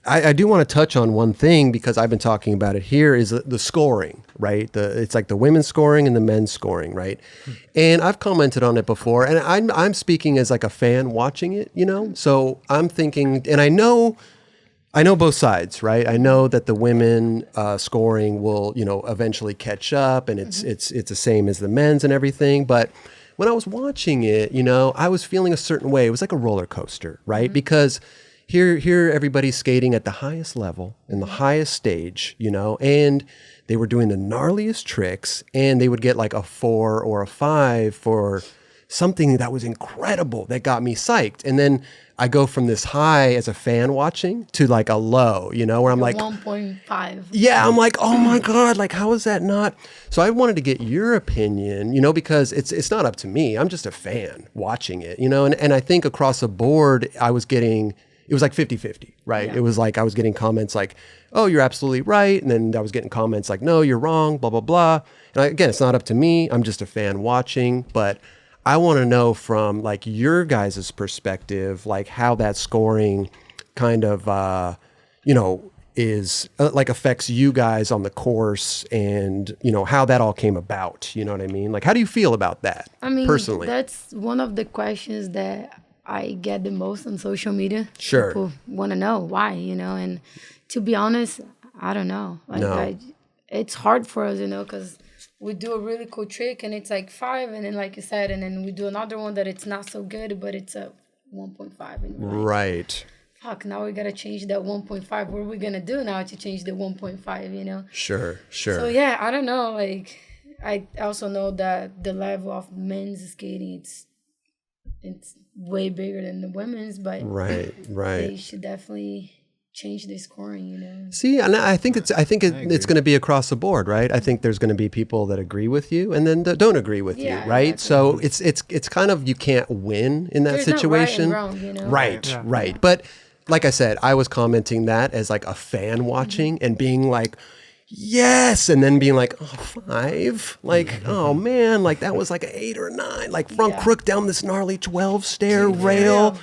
I do want to touch on one thing because I've been talking about it here is the scoring, right? It's like the women's scoring and the men's scoring, right? And I've commented on it before, and I'm speaking as like a fan watching it, you know? So I'm thinking, and I know both sides, right? I know that the women scoring will, you know, eventually catch up, and it's the same as the men's and everything. But when I was watching it, you know, I was feeling a certain way. It was like a roller coaster, right? Because here everybody's skating at the highest level in the highest stage, you know, and they were doing the gnarliest tricks, and they would get like a 4 or a 5 for something that was incredible that got me psyched. And then I go from this high as a fan watching to like a low, you know, where I'm like 1.5. Yeah, I'm like, oh my God, like how is that not? So I wanted to get your opinion, you know, because it's not up to me. I'm just a fan watching it, you know, and I think across the board it was like 50-50, right? Yeah. It was like I was getting comments like, oh, you're absolutely right. And then I was getting comments like, no, you're wrong, blah, blah, blah. And again, it's not up to me. I'm just a fan watching. But I want to know from like your guys' perspective, like how that scoring kind of, you know, is like affects you guys on the course, and, you know, how that all came about. You know what I mean? Like, how do you feel about that personally? That's one of the questions that I get the most on social media. Sure. People want to know why, you know, and to be honest, I don't know. Like, it's hard for us, you know, because we do a really cool trick and it's like 5, and then like you said, and then we do another one that it's not so good, but it's a 1.5. And Right. Fuck, now we got to change that 1.5. What are we going to do now to change the 1.5, you know? Sure. So yeah, I don't know. Like, I also know that the level of men's skating, it's way bigger than the women's, but right. they should definitely change the scoring, you know. See, and I think it's going to be across the board, right? I think there's going to be people that agree with you and then that don't agree with you, right? Exactly. So it's kind of, you can't win in that situation. Not right and wrong, you know? Right, right. But like I said, I was commenting that as like a fan watching and being like, yes, and then being like, oh, 5, like, oh man, like that was like an 8 or 9, like front crook down this gnarly 12 stair rail.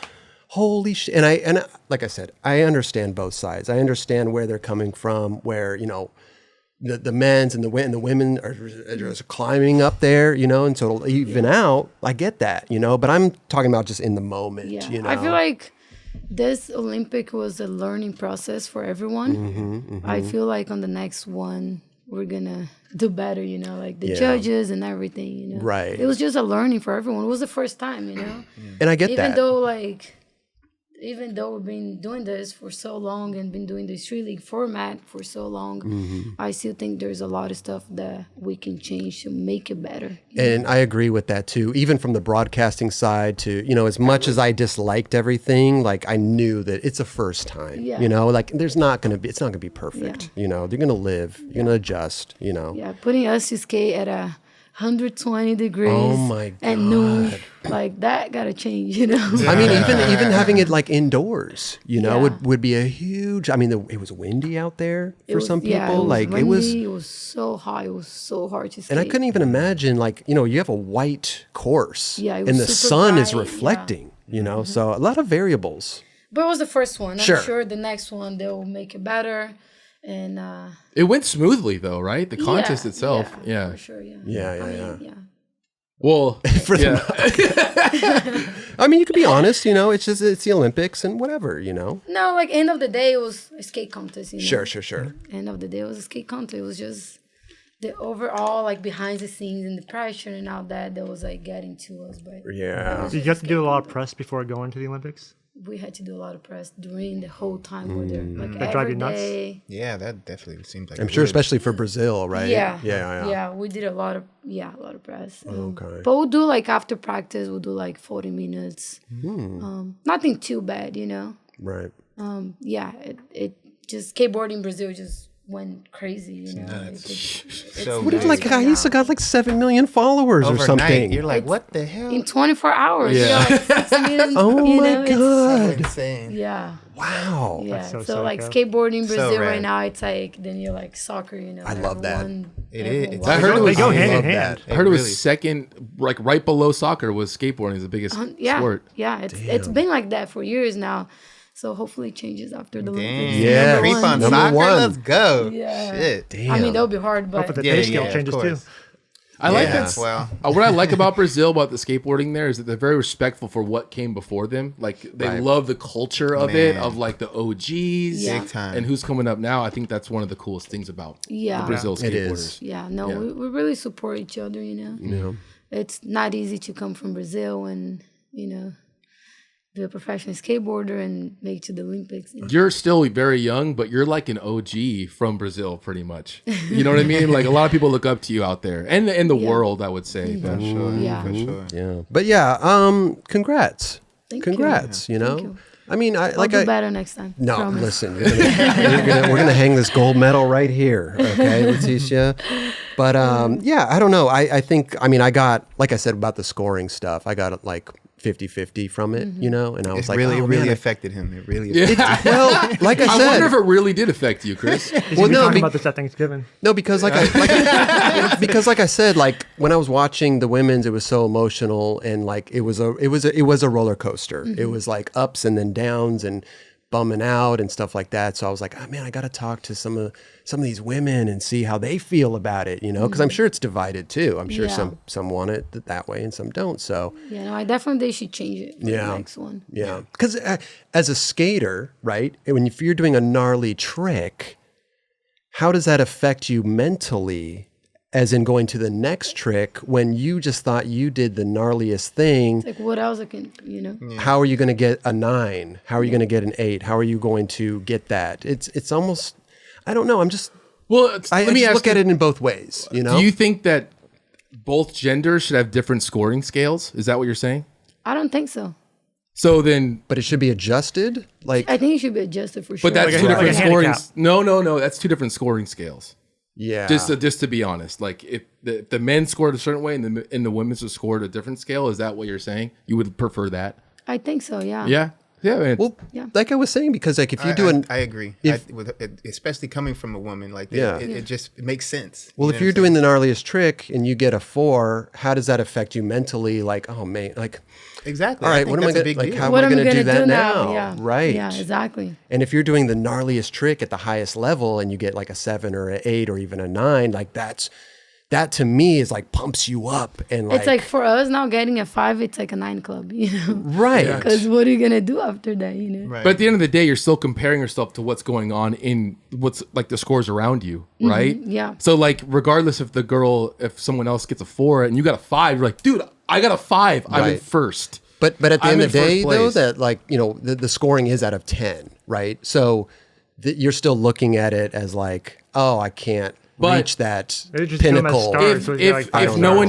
Holy shit. And I, like I said, I understand both sides. I understand where they're coming from, where, you know, the men's and the women are just climbing up there, you know, and so it'll even out. I get that, you know, but I'm talking about just in the moment, you know. I feel like this Olympic was a learning process for everyone. I feel like on the next one, we're going to do better, you know, like the judges and everything, you know. Right. It was just a learning for everyone. It was the first time, you know. And I get that. Even though we've been doing this for so long and been doing the Street League format for so long, I still think there's a lot of stuff that we can change to make it better. And I agree with that too. Even from the broadcasting side to, you know, as much as I disliked everything, like I knew that it's a first time, you know, like it's not going to be perfect. You know, they're going to live, you're going to adjust, you know. Yeah, putting us to skate at 120 degrees at noon, like that gotta change, you know. I mean, even having it like indoors, you know, would be a huge. I mean, it was windy out there for some people. It was like windy, it was so hot, it was so hard to skate. And I couldn't even imagine, like, you know, you have a white course, it was and the sun bright, is reflecting, you know, so a lot of variables. But it was the first one. I'm sure the next one they'll make it better. And it went smoothly though, right? The contest itself, for sure, yeah. Well, for I mean, you could be honest, you know. It's the Olympics and whatever, you know. No, like end of the day, it was a skate contest. You know? Sure. End of the day, it was a skate contest. It was just the overall, like behind the scenes and the pressure and all that was like getting to us. But Did you have to do a lot of press before going to the Olympics? We had to do a lot of press during the whole time we're there. Like that drive you nuts? Day. Yeah, that definitely seems like I'm sure, especially for Brazil, right? Yeah. We did a lot of press. Okay. But we'll do like after practice, we'll do like 40 minutes. Nothing too bad, you know. Right. It just skateboarding Brazil just went crazy, you know. What if like Raíssa got like 7 million followers overnight, or something? You're like, what the hell? In 24 hours. Yeah. Like 6 million, oh you my know, God. Insane. Yeah. Wow. Yeah. That's So like psycho. skateboarding Brazil rad. right now, it's like then you're like soccer, you know. I love that. It is. I heard it was They go I hand love in hand. that. I heard it was really- second, like right below soccer was skateboarding is the biggest sport. Yeah, it's been like that for years now. So hopefully it changes after the Damn. Olympics. Yeah. Number Creep one. on Number soccer. one. Let's go. Yeah. Shit. Damn. I mean, that'll be hard, But but the Yeah, pay scale yeah, of changes too. course. I like Yeah, that. well. What I like about Brazil, about the skateboarding there, is that they're very respectful for what came before them. Like they Right. love the culture of it, Man. of like the OGs, Yeah. Big time. and who's coming up now. I think that's one of the coolest things about Yeah. the Brazil It skateboarders. is. yeah, no, Yeah. we really support each other, you know. Yeah. It's not easy to come from Brazil and, you know, be a professional skateboarder and make it to the Olympics. You're still very young, but you're like an OG from Brazil, pretty much. You know what I mean? Like a lot of people look up to you out there, and in the world, I would say. But For sure. Yeah. For sure. Yeah. But yeah, congrats. Thank you. Congrats, you know? Thank you. I mean, I'll do better next time. No, promise. listen. We're gonna hang this gold medal right here, okay, Leticia. But yeah, I don't know. I think. I mean, I got, like I said about the scoring stuff. I got like 50-50 from it, you know, and I was It like, really, oh, really man, affected him. It really Yeah. affected him. well, like I I said, wonder if it really did affect you, Chris. well, We no, talking about this at Thanksgiving. no, because because like I said, like when I was watching the women's, it was so emotional and like it was a roller coaster. It was like ups and then downs and bumming out and stuff like that. So I was like, oh man, I got to talk to some of these women and see how they feel about it, you know, because I'm sure it's divided too. I'm sure Yeah. some want it that way and some don't. So Yeah, no, I definitely they should change it for Yeah. the next one. yeah, because as a skater, right, if you're doing a gnarly trick, how does that affect you mentally? As in going to the next trick when you just thought you did the gnarliest thing. It's like what else I can, you know? How are you going to get a 9? How are you going to get an 8? How are you going to get that? It's almost, I don't know. I'm just, Well, I let me just ask look at it in both ways, you know? Do you think that both genders should have different scoring scales? Is that what you're saying? I don't think so. So then, But it should be adjusted? Like, I think it should be adjusted for sure. but that's Like two a- different like a scoring. handicap. No, that's two different scoring scales. yeah. Just to be honest, like if the men scored a certain way and the women's was scored a different scale, is that what you're saying? You would prefer that? I think so, yeah. Yeah, man. Well, Yeah. like I was saying, because like if you do an, I agree. Especially coming from a woman, like Yeah. it just makes sense. well, You if know you're what I'm doing the gnarliest trick and you get a 4, how does that affect you mentally? Like, oh man, like, saying? Exactly. all right, think what am I that's a going big to, like, deal. how What am I am I going to do gonna that do now? Yeah. Right. Yeah, exactly. And if you're doing the gnarliest trick at the highest level and you get like a 7 or an 8 or even a 9, like that to me is like pumps you up and like, It's like for us now getting a 5, it's like a 9 club, you know? right. Because what are you going to do after that, you know? Right. But at the end of the day, you're still comparing yourself to what's going on in what's like the scores around you, right? yeah. So like, regardless if someone else gets a 4 and you got a 5, you're like, dude, I got a 5. I'm in Right. first. But at the I'm end of the in day, first though, place. that like, you know, the scoring is out of 10, right? So you're still looking at it as like, oh, I can't But- reach that They just do 'em as pinnacle. stars. If so it's like if, five if don't no know.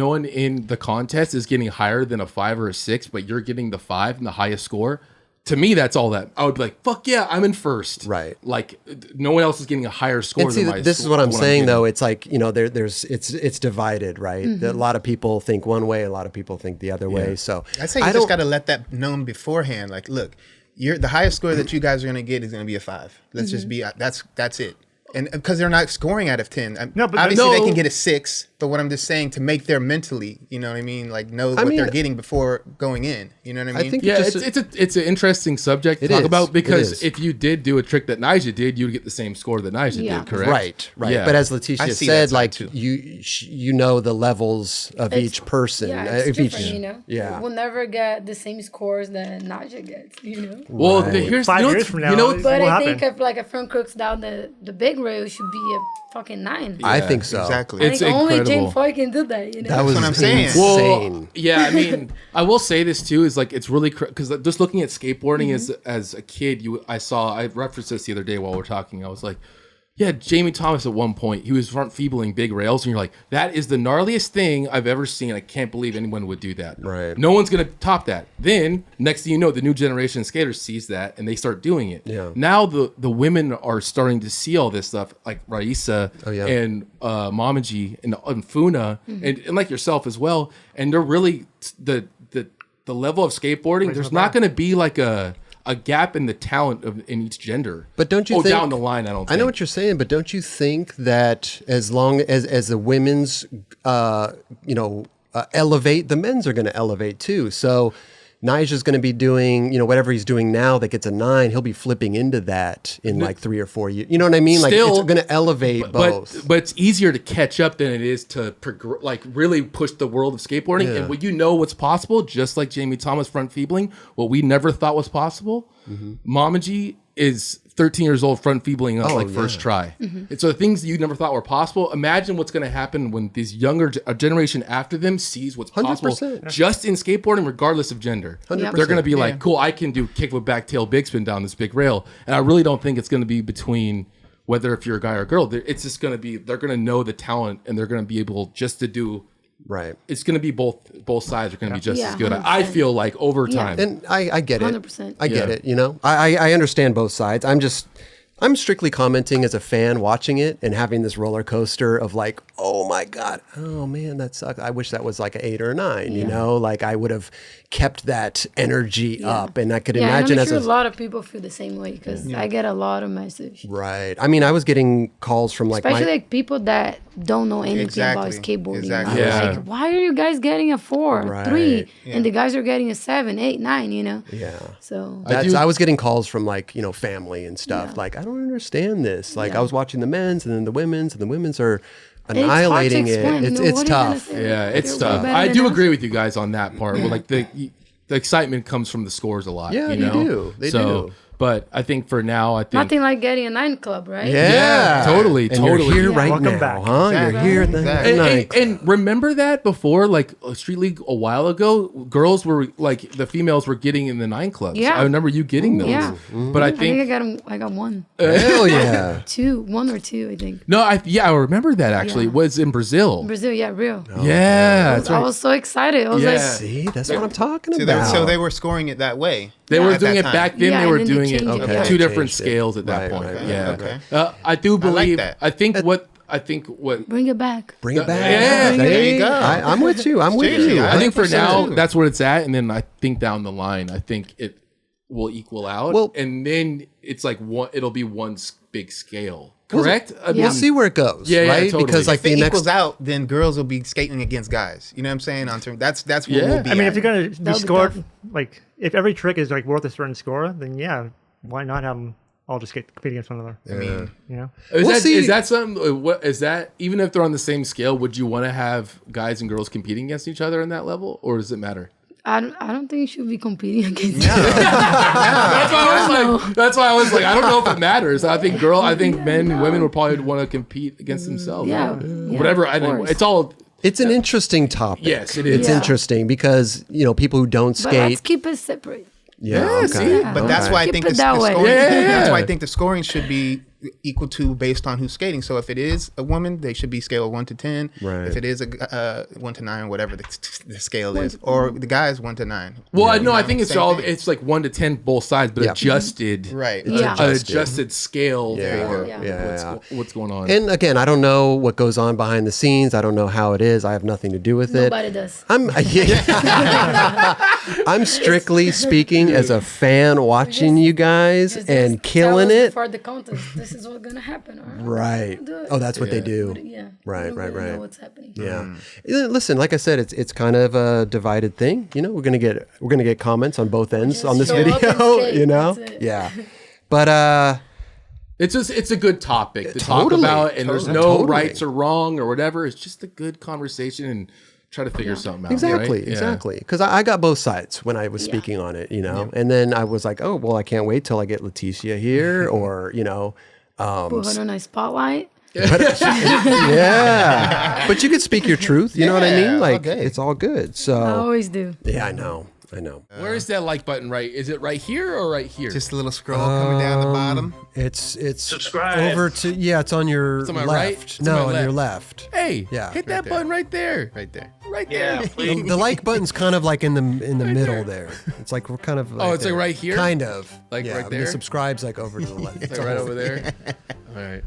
one in the contest is getting higher than a 5 or a 6, but you're getting the 5 and the highest score, to me that's all that. I would be like, fuck yeah, I'm in first. Right. Like no one else is getting a higher score And see, than my this is score- what I'm what saying, getting. though. It's like, you know, it's divided, right? A lot of people think one way, a lot of people think the other way. So I say you just got to let that known beforehand. Like, look, the highest score that you guys are going to get is going to be a 5. Let's just be that's it. And because they're not scoring out of 10. No, but obviously they no. can get a 6. But what I'm just saying, to make their mentally, you know what I mean, like know what mean, they're getting before going in. You know what I mean? I think Yeah, just- it's an interesting subject to It talk is. about It because is. if you did do a trick that Nyjah did, you'd get the same score that Nyjah Yeah. did, correct? right. Yeah. But as I Leticia see that said, side like too. you know the levels of It's- each person. Yeah, it's of different, each, you know? Yeah. We'll never get the same scores that Naja gets, you know? Well, Right. here's 5 you know, years what's- from now, you know, it's- But will I happen. think if like a film crooks down the big rail, it should be a fucking 9. I think so. Exactly. I It's think only incredible. Jane Foy can do that, you know? That was what I'm saying. insane. yeah, I mean, I will say this too is like it's really because just looking at skateboarding as a kid, I referenced this the other day while we are talking. I was like, yeah, Jamie Thomas at one point he was front feebling big rails, and you're like, that is the gnarliest thing I've ever seen. I can't believe anyone would do that. Right. No one's gonna top that. Then next thing you know, the new generation of skaters sees that and they start doing it. Yeah. Now the women are starting to see all this stuff, like Raisa yeah. and Mamaji and Funa and like yourself as well. And they're really the level of skateboarding. There's not going to be like a gap in the talent in each gender. But don't you think down the line? I don't. I know think. what you're saying, but don't you think that as long as the women's, elevate, the men's are going to elevate too. So Nigel's going to be doing, whatever he's doing now that gets a 9, he'll be flipping into that in like 3 or 4 years. You know what I mean? Like Still, it's going to elevate both. But it's easier to catch up than it is to really push the world of skateboarding. Yeah. And when you know what's possible, just like Jamie Thomas front feebling, what we never thought was possible, Mamaji is 13 years old front feebling first try. And so the things that you never thought were possible, imagine what's going to happen when this younger generation after them sees what's possible 100%. just in skateboarding, regardless of gender. 100%. They're going to be like, cool, I can do kickflip back tail big spin down this big rail. And I really don't think it's going to be between whether if you're a guy or a girl. It's just going to be, they're going to know the talent and they're going to be able just to do. Right. It's going to be both sides are going to be just as good. 100%. I feel like over time. And I get it. 100%. I get it. I understand both sides. I'm strictly commenting as a fan watching it and having this roller coaster of like, oh my God, oh man, that sucks. I wish that was like an 8 or a 9, like I would have kept that energy up. And I could imagine and I'm as sure a lot of people feel the same way because I get a lot of messages. Right. I mean, I was getting calls from like especially like people that don't know anything about skateboarding. Exactly. I was like, why are you guys getting a 4, Right. 3, and the guys are getting a 7, 8, 9? Yeah. So I was getting calls from like, family and stuff. Like, I don't understand this. Like I was watching the men's and then the women's are annihilating it. It's tough. Yeah, it's You're tough. way better I than do us. agree with you guys on that part. Where like the excitement comes from the scores a lot. Yeah, you they know? do. They do. But I think for now, I think nothing like getting a 9 club, right? Yeah, totally. You're here right Welcome now, back. huh? Exactly. You're here at the Exactly. night. And remember that before, like Street League a while ago, girls were like the females were getting in the 9 clubs. Yeah. I remember you getting those. Yeah. But I I think think I got 1, Hell yeah. 2, 1 or 2, I think. no, I remember that actually. Yeah. It was in Brazil. Brazil, yeah, real. Yeah, that's I right. was so excited. I was Yeah. like, See, that's what I'm talking So, about. so they were scoring it that way. They were at doing that it time. back then. Yeah, they and were then they doing it changed it. at Okay. two different Changed it. scales at that Right, point. right, Yeah, okay. I do believe. that. I think what. bring it back. Bring it back. Yeah, there you go. I'm with you. I'm with Seriously, you. I I think for 100% now too. that's where it's at, and then I think down the line, I think it will equal out, Well- and then it's like one. It'll be one big scale, correct? I We'll see where it goes, Yeah, yeah, right? totally. Because like If it the equals next, out, then girls will be skating against guys. You know what I'm saying? On term, that's where Yeah. we'll be. I mean, at. if you're gonna be That'll be scored, tough. like if every trick is like worth a certain score, then yeah, why not have them all just compete against one another? I mean, You know, Is that something? What is that? Even if they're on the same scale, would you want to have guys and girls competing against each other in that level, or does it matter? I don't think you should be competing against That's why I was like, I don't know if it matters. I think men and women would probably want to compete against themselves. Yeah, Whatever. of I think course. it's all. it's an interesting topic. Yes, it is. It's Yeah. interesting because people who don't But let's skate. keep it separate. Yeah, Yeah, see? but that's why I Keep think it the that way. scoring. Yeah. That's why I think the scoring should be equal to based on who's skating. So if it is a woman, they should be scale 1 to 10. Right. If it is a 1 to 9, whatever the scale is, or the guys 1 to 9. Well, I know. I know, think it's same all. thing. It's like 1 to 10 both sides, but Yeah. adjusted. Right. Yeah. Adjusted scale Yeah. for Yeah. what's going on. And again, I don't know what goes on behind the scenes. I don't know how it is. I have nothing to do with it. Nobody does. I'm strictly speaking as a fan watching you guys Just and tell killing us it. before the contest. This is what's gonna happen. All Right. Do it. Oh, that's what they do. Yeah. Right, We don't right, really right. Know what's happening? Yeah. Listen, like I said, it's kind of a divided thing. We're gonna get comments on both ends Just on this show up and video. skate, that's it. Yeah. But it's a good topic to Totally, talk about, and there's no totally. rights or wrong or whatever. It's just a good conversation and try to figure something out. exactly, right? Yeah. exactly. Because I got both sides when I was speaking on it. And then I was like, oh well, I can't wait till I get Leticia here, or Put her on a spotlight. yeah. But you could speak your truth. You know what I mean? Yeah, Like okay. it's all good. So I always do. yeah, I know. Where is that like button? Right? Is it right here or right here? Just a little scroll coming down the bottom. It's Subscribe. over to it's on your on my left. right? It's on No, my on your left. hey, Yeah. hit Right that button right there. Right there. Right Yeah, there. please. The like button's kind of like in the middle there. It's like we're kind of it's like right here? Kind of. Like right and there? The subscribe's like over to the left. Like right over there. All right.